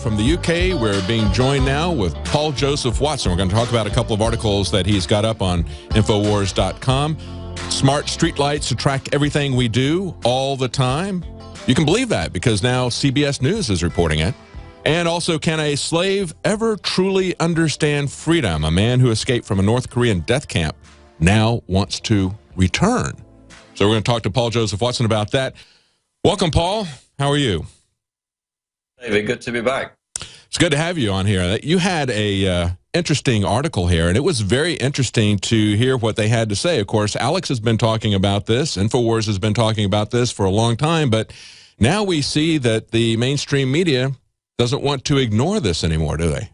from the UK. We're being joined now with Paul Joseph Watson. We're going to talk about a couple of articles that he's got up on Infowars.com. Smart streetlights to track everything we do all the time. You can believe that because now CBS News is reporting it. And also, can a slave ever truly understand freedom? A man who escaped from a North Korean death camp now wants to return. So we're going to talk to Paul Joseph Watson about that. Welcome, Paul. How are you? David, good to be back. It's good to have you on here. You had a interesting article here, and it was very interesting to hear what they had to say. Of course, Alex has been talking about this. Infowars has been talking about this for a long time, but now we see that the mainstream media doesn't want to ignore this anymore, do they?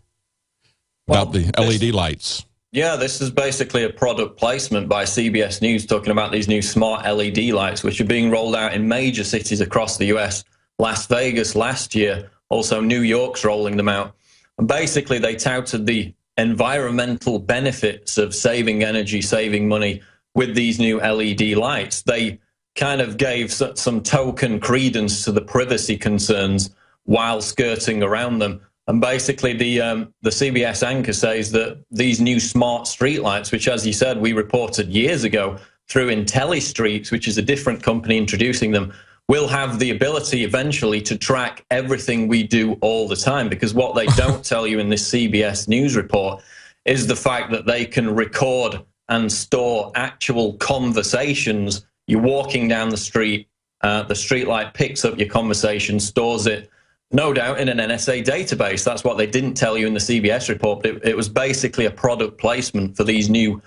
About the LED lights. Yeah, this is basically a product placement by CBS News talking about these new smart LED lights, which are being rolled out in major cities across the US. Las Vegas last year, also New York's rolling them out. And basically, they touted the environmental benefits of saving energy, saving money with these new LED lights. They kind of gave some token credence to the privacy concerns while skirting around them. And basically, the CBS anchor says that these new smart streetlights, which, as you said, we reported years ago through IntelliStreets, which is a different company introducing them, will have the ability eventually to track everything we do all the time. Because what they don't tell you in this CBS News report is the fact that they can record and store actual conversations. You're walking down the street, the streetlight picks up your conversation, stores it, no doubt, in an NSA database. That's what they didn't tell you in the CBS report, but it was basically a product placement for these new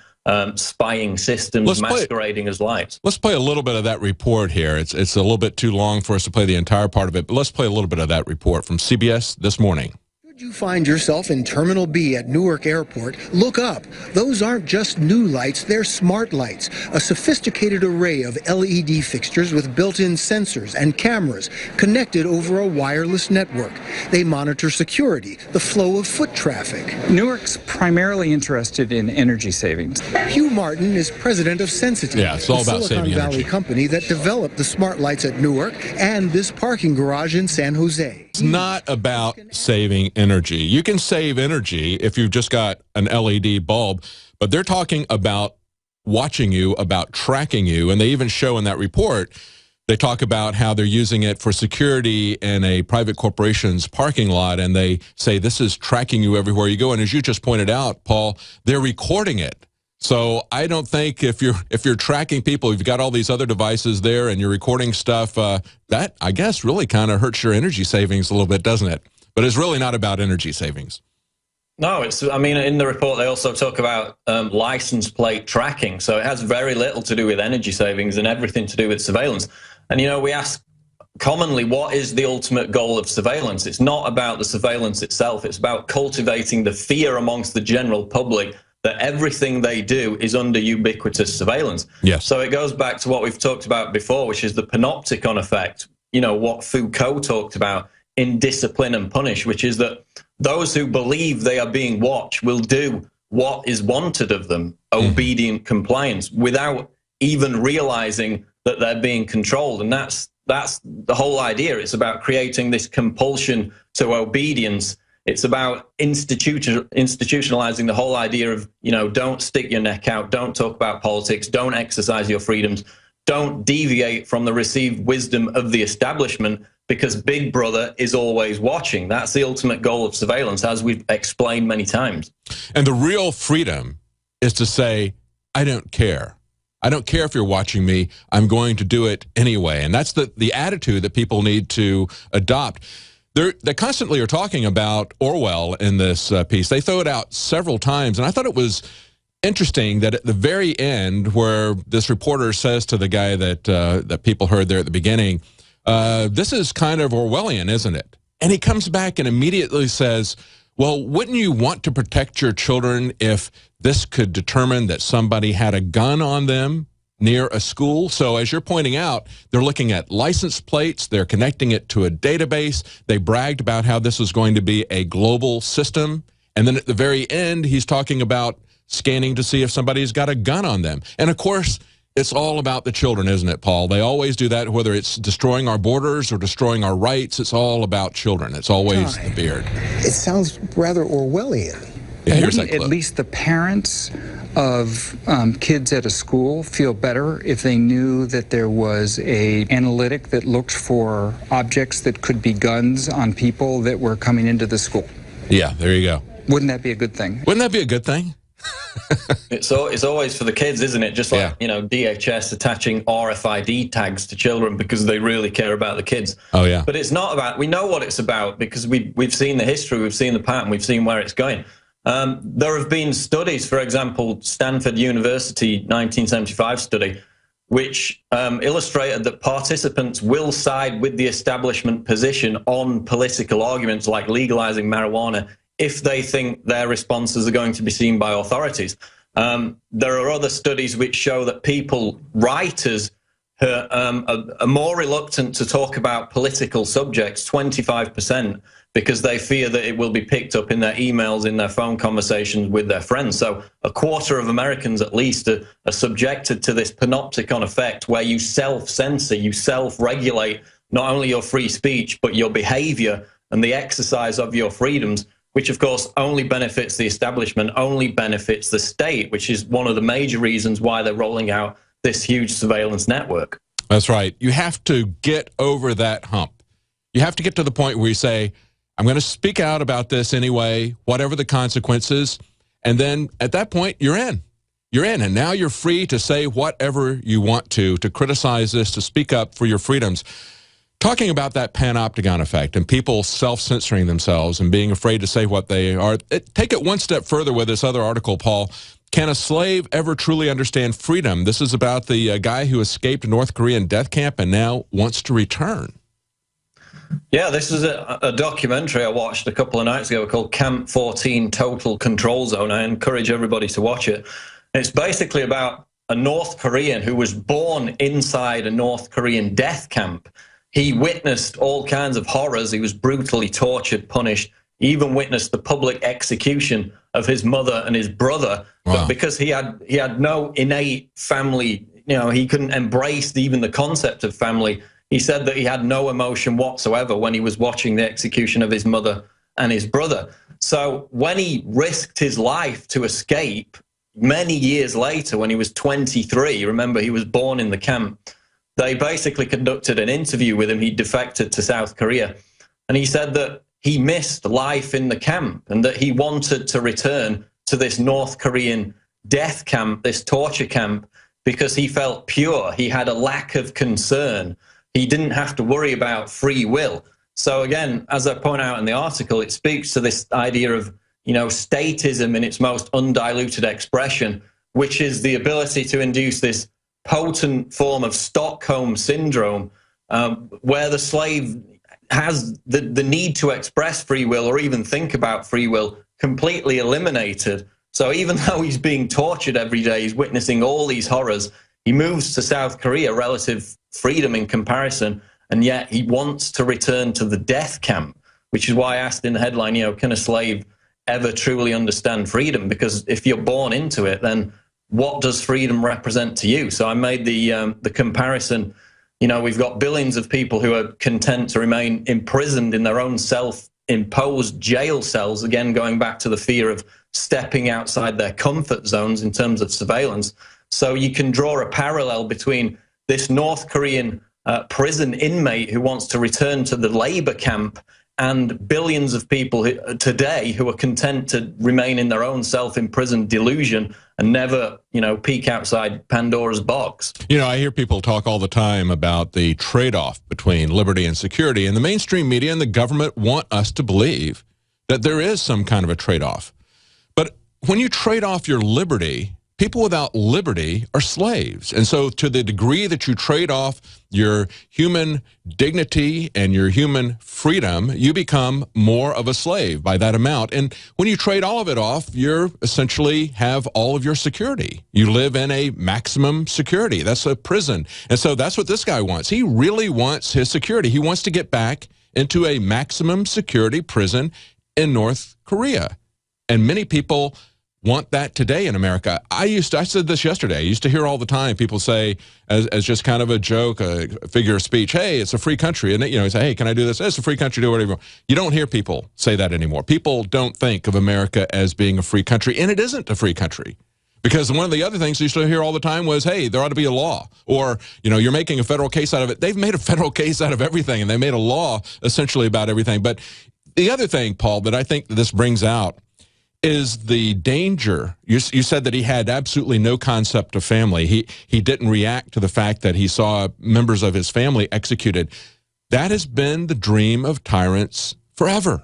spying systems masquerading as lights. Let's play a little bit of that report here. It's a little bit too long for us to play the entire part of it, but let's play a little bit of that report from CBS this morning. Should you find yourself in Terminal B at Newark Airport, look up. Those aren't just new lights, they're smart lights, a sophisticated array of LED fixtures with built-in sensors and cameras connected over a wireless network. They monitor security, the flow of foot traffic. Newark's primarily interested in energy savings. Hugh Martin is president of Sensitive, yeah, it's all about Silicon saving Valley energy. company that developed the smart lights at Newark and this parking garage in San Jose. It's not about saving energy. You can save energy if you've just got an LED bulb, but they're talking about watching you, about tracking you, and they even show in that report, they talk about how they're using it for security in a private corporation's parking lot, and they say this is tracking you everywhere you go. And as you just pointed out, Paul, they're recording it. So I don't think if you're tracking people, you've got all these other devices there and you're recording stuff, that, I guess, really kind of hurts your energy savings a little bit, doesn't it? But it's really not about energy savings. No, I mean, in the report, they also talk about license plate tracking. So it has very little to do with energy savings and everything to do with surveillance. And, you know, we ask commonly, what is the ultimate goal of surveillance? It's not about the surveillance itself. It's about cultivating the fear amongst the general public that everything they do is under ubiquitous surveillance. Yes. So it goes back to what we've talked about before, which is the panopticon effect, you know, what Foucault talked about in Discipline and Punish, which is that those who believe they are being watched will do what is wanted of them, obedient compliance, without even realizing that they're being controlled. And that's the whole idea. It's about creating this compulsion to obedience. It's about institutionalizing the whole idea of, you know, don't stick your neck out, don't talk about politics, don't exercise your freedoms, don't deviate from the received wisdom of the establishment, because Big Brother is always watching. That's the ultimate goal of surveillance, as we've explained many times. And the real freedom is to say, I don't care. I don't care if you're watching me. I'm going to do it anyway. And that's the attitude that people need to adopt. They constantly are talking about Orwell in this piece. They throw it out several times, and I thought it was interesting that at the very end, where this reporter says to the guy that people heard there at the beginning, this is kind of Orwellian, isn't it? And he comes back and immediately says, well, wouldn't you want to protect your children if this could determine that somebody had a gun on them near a school? So as you're pointing out, they're looking at license plates, they're connecting it to a database. They bragged about how this was going to be a global system. And then at the very end, he's talking about scanning to see if somebody's got a gun on them. And of course, it's all about the children, isn't it, Paul? They always do that, whether it's destroying our borders or destroying our rights. It's all about children. It's always the beard. It sounds rather Orwellian. Yeah, here's that Wouldn't clip. at least the parents of kids at a school feel better if they knew that there was a analytic that looked for objects that could be guns on people that were coming into the school? Yeah, there you go. Wouldn't that be a good thing? Wouldn't that be a good thing? It's always for the kids, isn't it? Just like, Yeah. you know, DHS attaching RFID tags to children because they really care about the kids. Oh, yeah. But it's not about, we know what it's about because we've seen the history, we've seen the pattern, we've seen where it's going. There have been studies, for example, Stanford University 1975 study, which illustrated that participants will side with the establishment position on political arguments like legalizing marijuana if they think their responses are going to be seen by authorities. There are other studies which show that writers are more reluctant to talk about political subjects, 25%, because they fear that it will be picked up in their emails, in their phone conversations with their friends. So a quarter of Americans at least are subjected to this panopticon effect where you self-censor, you self-regulate not only your free speech, but your behavior and the exercise of your freedoms, which of course only benefits the establishment, only benefits the state, which is one of the major reasons why they're rolling out this huge surveillance network. That's right. You have to get over that hump. You have to get to the point where you say, I'm going to speak out about this anyway, whatever the consequences. And then at that point, you're in. You're in. And now you're free to say whatever you want to criticize this, to speak up for your freedoms. Talking about that panopticon effect and people self-censoring themselves and being afraid to say what they are, take it one step further with this other article, Paul. Can a slave ever truly understand freedom? This is about the guy who escaped a North Korean death camp and now wants to return. Yeah, this is a documentary I watched a couple of nights ago called Camp 14 Total Control Zone. I encourage everybody to watch it. It's basically about a North Korean who was born inside a North Korean death camp. He witnessed all kinds of horrors. He was brutally tortured, punished, even witnessed the public execution of his mother and his brother. Wow. But because he had no innate family, you know, he couldn't embrace even the concept of family. He said that he had no emotion whatsoever when he was watching the execution of his mother and his brother. So when he risked his life to escape many years later, when he was 23, remember he was born in the camp, they basically conducted an interview with him. He defected to South Korea. And he said that he missed life in the camp and that he wanted to return to this North Korean death camp, this torture camp, because he felt pure. He had a lack of concern. He didn't have to worry about free will. So again, as I point out in the article, it speaks to this idea of, you know, statism in its most undiluted expression, which is the ability to induce this potent form of Stockholm syndrome, where the slave has the need to express free will or even think about free will completely eliminated. So even though he's being tortured every day, he's witnessing all these horrors, he moves to South Korea, relative freedom in comparison, and yet he wants to return to the death camp, which is why I asked in the headline, you know, can a slave ever truly understand freedom? Because if you're born into it, then what does freedom represent to you? So I made the comparison. You know, we've got billions of people who are content to remain imprisoned in their own self-imposed jail cells, again, going back to the fear of stepping outside their comfort zones in terms of surveillance. So you can draw a parallel between this North Korean prison inmate who wants to return to the labor camp and billions of people today who are content to remain in their own self-imprisoned delusion and never, you know, peek outside Pandora's box. You know, I hear people talk all the time about the trade-off between liberty and security, and the mainstream media and the government want us to believe that there is some kind of a trade-off. But when you trade off your liberty, people without liberty are slaves. And so to the degree that you trade off your human dignity and your human freedom, you become more of a slave by that amount. And when you trade all of it off, you essentially have all of your security. You live in a maximum security. That's a prison. And so that's what this guy wants. He really wants his security. He wants to get back into a maximum security prison in North Korea. And many people want that today in America. I said this yesterday. I used to hear all the time people say, as just kind of a joke, a figure of speech, hey, it's a free country. And, you know, say, hey, can I do this? It's a free country, do whatever you want. You don't hear people say that anymore. People don't think of America as being a free country, and it isn't a free country. Because one of the other things you used to hear all the time was, hey, there ought to be a law. Or, you know, you're making a federal case out of it. They've made a federal case out of everything, and they made a law essentially about everything. But the other thing, Paul, that I think this brings out is the danger. You said that he had absolutely no concept of family. He didn't react to the fact that he saw members of his family executed. That has been the dream of tyrants forever.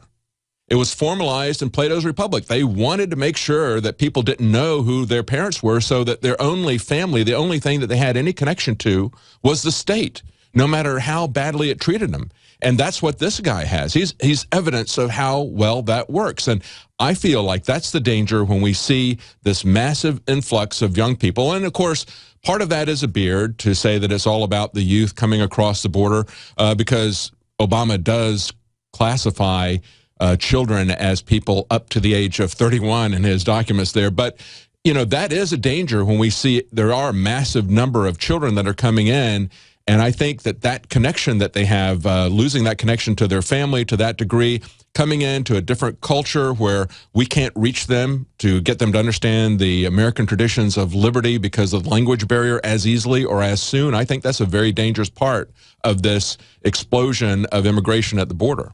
It was formalized in Plato's Republic. They wanted to make sure that people didn't know who their parents were, so that their only family, the only thing that they had any connection to, was the state, no matter how badly it treated them. And that's what this guy has. He's evidence of how well that works. And I feel like that's the danger when we see this massive influx of young people. And, of course, part of that is a beard to say that it's all about the youth coming across the border, because Obama does classify children as people up to the age of 31 in his documents there. But, you know, that is a danger when we see there are a massive number of children that are coming in. And I think that that connection that they have, losing that connection to their family to that degree, coming into a different culture where we can't reach them to get them to understand the American traditions of liberty because of the language barrier as easily or as soon, I think that's a very dangerous part of this explosion of immigration at the border.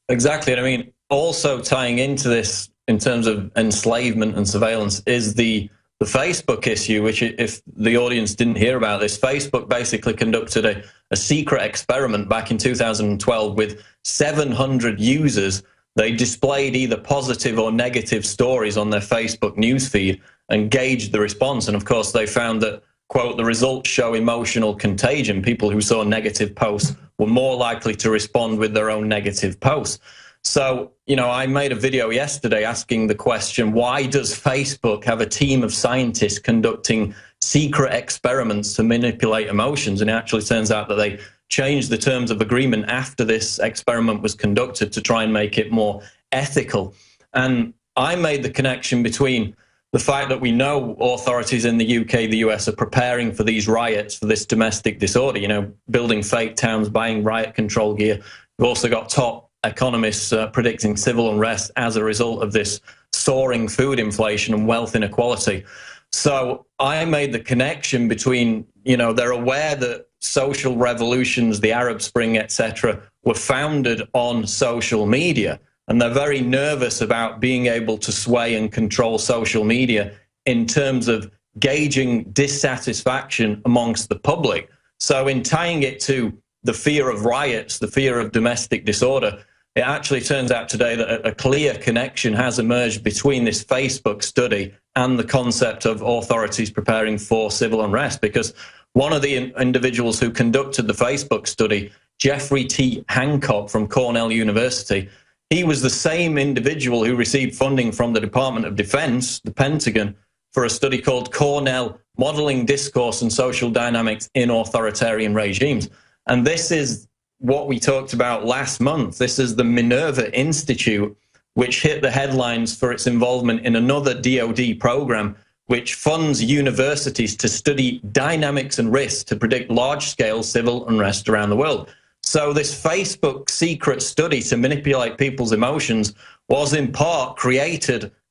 Exactly. And I mean, also tying into this in terms of enslavement and surveillance is the Facebook issue, which, if the audience didn't hear about this, Facebook basically conducted a secret experiment back in 2012 with 700 users. They displayed either positive or negative stories on their Facebook newsfeed and gauged the response. And of course, they found that, quote, the results show emotional contagion. People who saw negative posts were more likely to respond with their own negative posts. So, you know, I made a video yesterday asking the question, why does Facebook have a team of scientists conducting secret experiments to manipulate emotions? And it actually turns out that they changed the terms of agreement after this experiment was conducted to try and make it more ethical. And I made the connection between the fact that we know authorities in the UK, the US, are preparing for these riots, for this domestic disorder, you know, building fake towns, buying riot control gear. We've also got top economists predicting civil unrest as a result of this soaring food inflation and wealth inequality. So I made the connection between, you know, they're aware that social revolutions, the Arab Spring, etc., were founded on social media. And they're very nervous about being able to sway and control social media in terms of gauging dissatisfaction amongst the public. So in tying it to the fear of riots, the fear of domestic disorder, it actually turns out today that a clear connection has emerged between this Facebook study and the concept of authorities preparing for civil unrest. Because one of the individuals who conducted the Facebook study, Jeffrey T. Hancock from Cornell University, he was the same individual who received funding from the Department of Defense, the Pentagon, for a study called Cornell Modeling Discourse and Social Dynamics in Authoritarian Regimes. And this is what we talked about last month. This is the Minerva Institute, which hit the headlines for its involvement in another DoD program, which funds universities to study dynamics and risks to predict large-scale civil unrest around the world. So this Facebook secret study to manipulate people's emotions was in part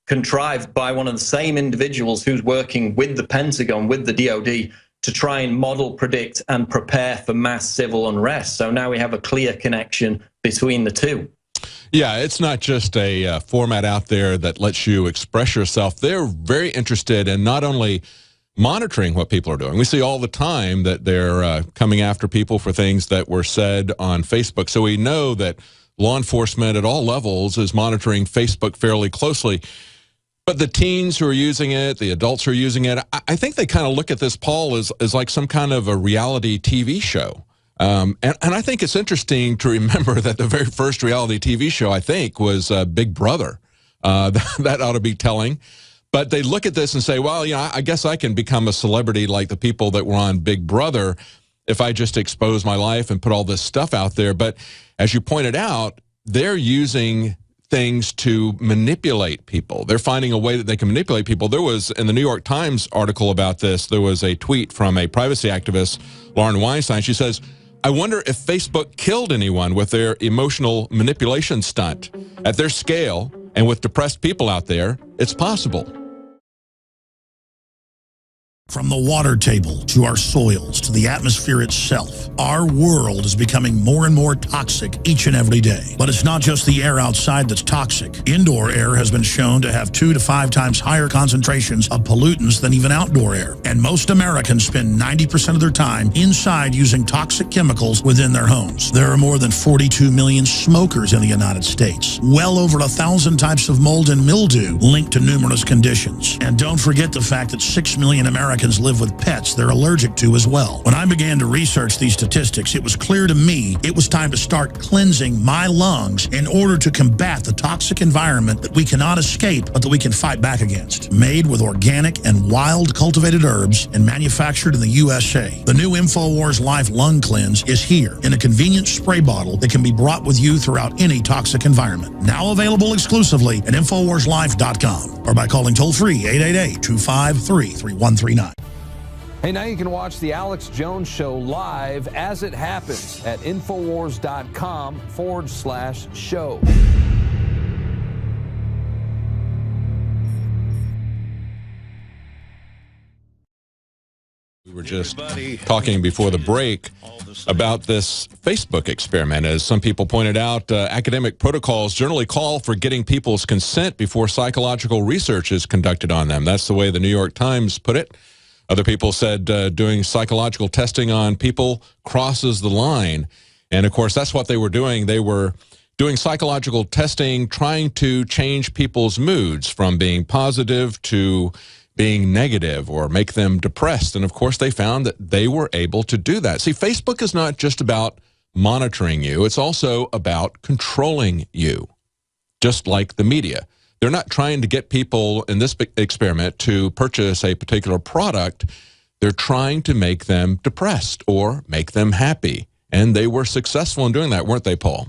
contrived by one of the same individuals who's working with the Pentagon, with the DoD, to try and model, predict, and prepare for mass civil unrest. So now we have a clear connection between the two. Yeah, it's not just a format out there that lets you express yourself. They're very interested in not only monitoring what people are doing. We see all the time that they're coming after people for things that were said on Facebook. So we know that law enforcement at all levels is monitoring Facebook fairly closely. But the teens who are using it, the adults who are using it, I think they kind of look at this, Paul, as like some kind of a reality TV show. And I think it's interesting to remember that the very first reality TV show, I think, was Big Brother. That ought to be telling. But they look at this and say, well, you know, I guess I can become a celebrity like the people that were on Big Brother if I just expose my life and put all this stuff out there. But as you pointed out, they're using things to manipulate people. They're finding a way that they can manipulate people. There was, in the New York Times article about this, there was a tweet from a privacy activist, Lauren Weinstein. She says, I wonder if Facebook killed anyone with their emotional manipulation stunt. At their scale, and with depressed people out there, it's possible. From the water table to our soils to the atmosphere itself, our world is becoming more and more toxic each and every day. But it's not just the air outside that's toxic. Indoor air has been shown to have 2 to 5 times higher concentrations of pollutants than even outdoor air. And most Americans spend 90% of their time inside using toxic chemicals within their homes. There are more than 42 million smokers in the United States. Well over 1,000 types of mold and mildew linked to numerous conditions. And don't forget the fact that 6 million Americans live with pets they're allergic to as well. When I began to research these statistics, it was clear to me it was time to start cleansing my lungs in order to combat the toxic environment that we cannot escape, but that we can fight back against. Made with organic and wild cultivated herbs and manufactured in the USA, the new InfoWars Life Lung Cleanse is here in a convenient spray bottle that can be brought with you throughout any toxic environment. Now available exclusively at InfoWarsLife.com or by calling toll-free 888-253-3139. Hey, now you can watch the Alex Jones Show live as it happens at Infowars.com/show. We were just talking before the break about this Facebook experiment. As some people pointed out, academic protocols generally call for getting people's consent before psychological research is conducted on them. That's the way the New York Times put it. Other people said doing psychological testing on people crosses the line. And, of course, that's what they were doing. They were doing psychological testing, trying to change people's moods from being positive to being negative or make them depressed. And, of course, they found that they were able to do that. See, Facebook is not just about monitoring you. It's also about controlling you, just like the media. They're not trying to get people in this experiment to purchase a particular product. They're trying to make them depressed or make them happy. And they were successful in doing that, weren't they, Paul?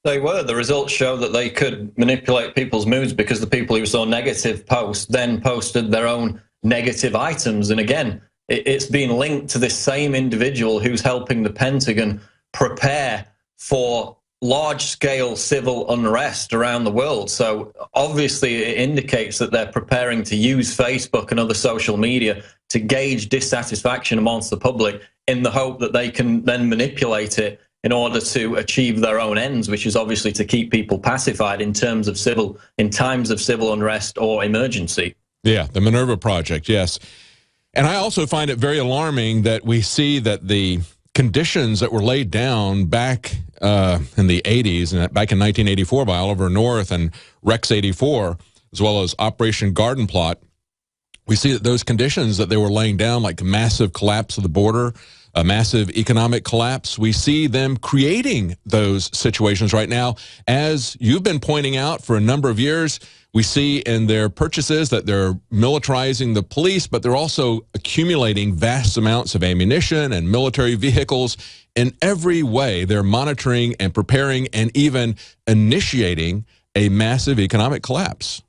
They were. The results show that they could manipulate people's moods because the people who saw negative posts then posted their own negative items. And again, it's been linked to this same individual who's helping the Pentagon prepare for large-scale civil unrest around the world. So obviously it indicates that they're preparing to use Facebook and other social media to gauge dissatisfaction amongst the public in the hope that they can then manipulate it in order to achieve their own ends, which is obviously to keep people pacified in times of civil unrest or emergency. Yeah, the Minerva Project, yes. And I also find it very alarming that we see that the conditions that were laid down back in the 80s and back in 1984 by Oliver North and Rex 84, as well as Operation Garden Plot, we see that those conditions that they were laying down, like massive collapse of the border, a massive economic collapse, we see them creating those situations right now. As you've been pointing out for a number of years, we see in their purchases that they're militarizing the police, but they're also accumulating vast amounts of ammunition and military vehicles. In every way, they're monitoring and preparing and even initiating a massive economic collapse.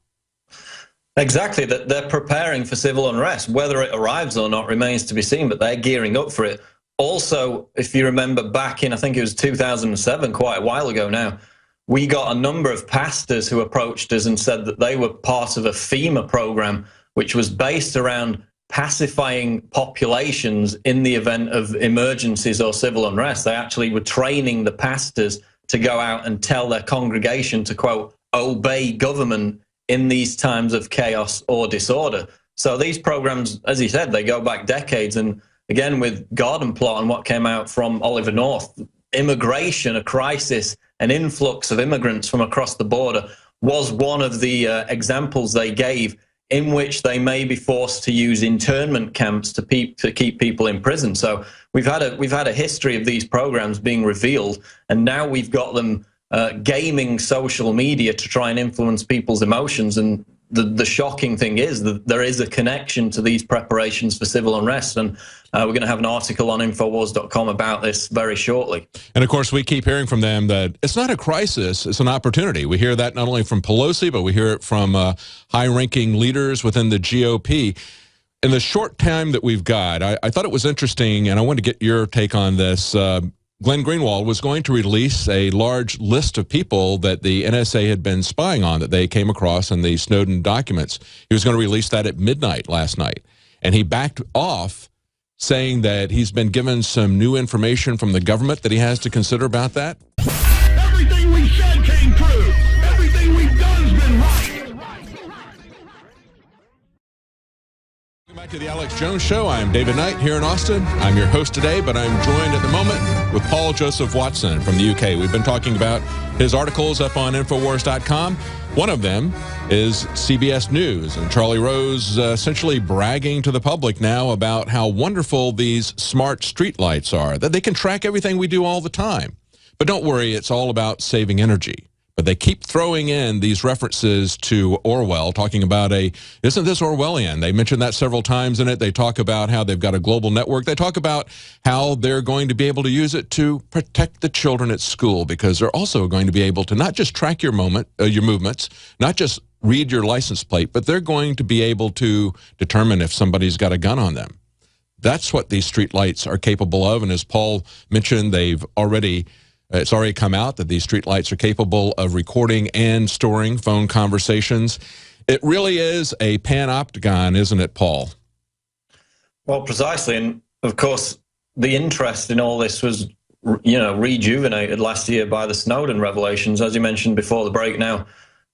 Exactly, that they're preparing for civil unrest. Whether it arrives or not remains to be seen, but they're gearing up for it. Also, if you remember back in, I think it was 2007, quite a while ago now, we got a number of pastors who approached us and said that they were part of a FEMA program, which was based around pacifying populations in the event of emergencies or civil unrest. They actually were training the pastors to go out and tell their congregation to, quote, obey government in these times of chaos or disorder. So these programs, as he said, they go back decades. And again, with Garden Plot and what came out from Oliver North, immigration, a crisis, an influx of immigrants from across the border was one of the examples they gave in which they may be forced to use internment camps to keep people in prison. So we've had a history of these programs being revealed, and now we've got them gaming social media to try and influence people's emotions. And the shocking thing is that there is a connection to these preparations for civil unrest, and we're going to have an article on Infowars.com about this very shortly. And of course, we keep hearing from them that it's not a crisis, it's an opportunity. We hear that not only from Pelosi, but we hear it from high-ranking leaders within the GOP. In the short time that we've got, I thought it was interesting, and I wanted to get your take on this. Glenn Greenwald was going to release a large list of people that the NSA had been spying on that they came across in the Snowden documents. He was going to release that at midnight last night. And he backed off, saying that he's been given some new information from the government that he has to consider about that. Everything we said came true. Everything we've done's been right. Welcome back to the Alex Jones Show. I'm David Knight here in Austin. I'm your host today, but I'm joined at the moment with Paul Joseph Watson from the UK. We've been talking about his articles up on Infowars.com. One of them is CBS News, and Charlie Rose essentially bragging to the public now about how wonderful these smart streetlights are, that they can track everything we do all the time. But don't worry, it's all about saving energy. But they keep throwing in these references to Orwell, talking about isn't this Orwellian? They mentioned that several times in it. They talk about how they've got a global network. They talk about how they're going to be able to use it to protect the children at school, because they're also going to be able to not just track your movements, not just read your license plate, but they're going to be able to determine if somebody's got a gun on them. That's what these street lights are capable of. And as Paul mentioned, it's already come out that these streetlights are capable of recording and storing phone conversations. It really is a panopticon, isn't it, Paul? Well, precisely. And of course, the interest in all this was, rejuvenated last year by the Snowden revelations. As you mentioned before the break now,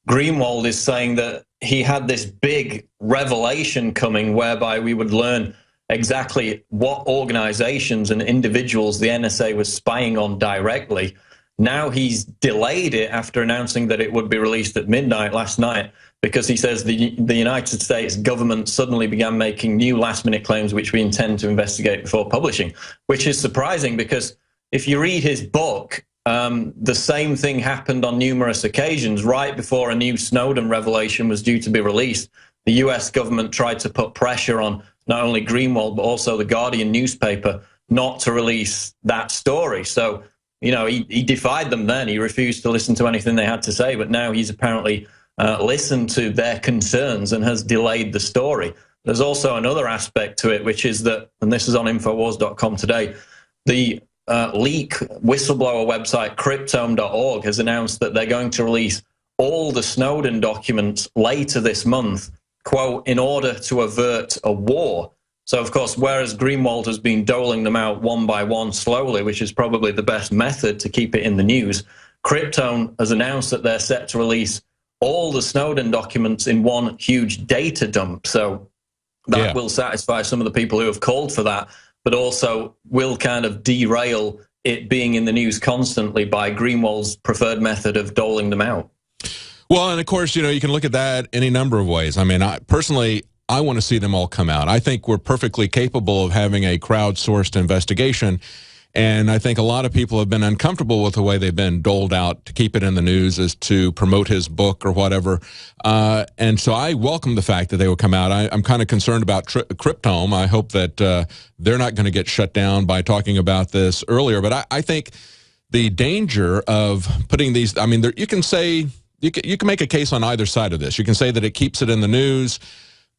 Greenwald is saying that he had this big revelation coming whereby we would learn exactly what organizations and individuals the NSA was spying on directly. Now he's delayed it after announcing that it would be released at midnight last night, because he says the United States government suddenly began making new last-minute claims which we intend to investigate before publishing, which is surprising because if you read his book, the same thing happened on numerous occasions. Right before a new Snowden revelation was due to be released, the US government tried to put pressure on not only Greenwald, but also the Guardian newspaper not to release that story. So, he defied them then. He refused to listen to anything they had to say, but now he's apparently listened to their concerns and has delayed the story. There's also another aspect to it, which is that, and this is on Infowars.com today, the leak whistleblower website Cryptome.org has announced that they're going to release all the Snowden documents later this month, quote, in order to avert a war. So, of course, whereas Greenwald has been doling them out one by one slowly, which is probably the best method to keep it in the news, Cryptome has announced that they're set to release all the Snowden documents in one huge data dump. So that will satisfy some of the people who have called for that, but also will kind of derail it being in the news constantly by Greenwald's preferred method of doling them out. Well, and of course, you can look at that any number of ways. I mean, personally, I want to see them all come out. I think we're perfectly capable of having a crowdsourced investigation, and I think a lot of people have been uncomfortable with the way they've been doled out to keep it in the news as to promote his book or whatever. And so I welcome the fact that they will come out. I'm kind of concerned about Cryptome. I hope that they're not going to get shut down by talking about this earlier. But I think the danger of putting these, I mean, you can say, you can make a case on either side of this. You can say that it keeps it in the news,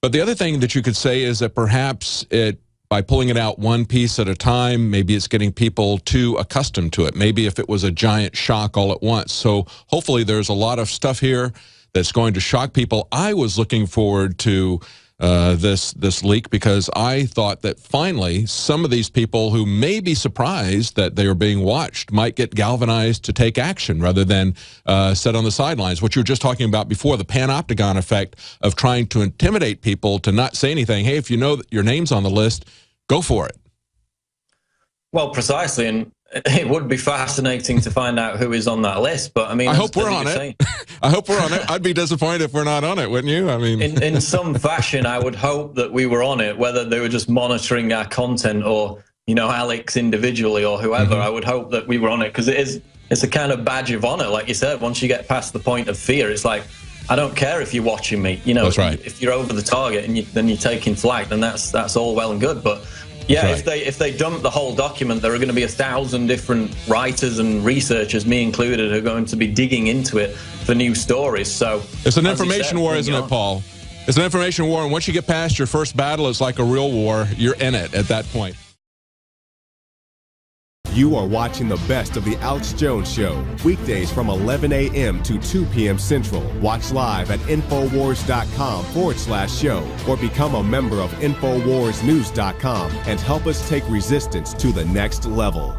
but the other thing that you could say is that perhaps by pulling it out one piece at a time, maybe it's getting people too accustomed to it. Maybe if it was a giant shock all at once. So hopefully there's a lot of stuff here that's going to shock people. I was looking forward to this leak because I thought that finally some of these people who may be surprised that they are being watched might get galvanized to take action rather than sit on the sidelines. What you were just talking about before, the panopticon effect of trying to intimidate people to not say anything. Hey, if you know that your name's on the list, go for it. Well, precisely, and it would be fascinating to find out who is on that list. But I mean, I hope we're on it. I hope we're on it. I'd be disappointed if we're not on it, wouldn't you? I mean, in some fashion, I would hope that we were on it, whether they were just monitoring our content or, Alex individually or whoever. I would hope that we were on it because it's a kind of badge of honor. Like you said, once you get past the point of fear, it's like I don't care if you're watching me. You know, that's right. If you're over the target and then you're taking flag, then that's all well and good. But yeah, right. if they dump the whole document, there are going to be 1,000 different writers and researchers, me included, who are going to be digging into it for new stories. So it's an information war, isn't it, Paul? It's an information war, and once you get past your first battle, it's like a real war. You're in it at that point. You are watching the best of the Alex Jones Show, weekdays from 11 a.m. to 2 p.m. Central. Watch live at Infowars.com/show or become a member of InfoWarsNews.com and help us take resistance to the next level.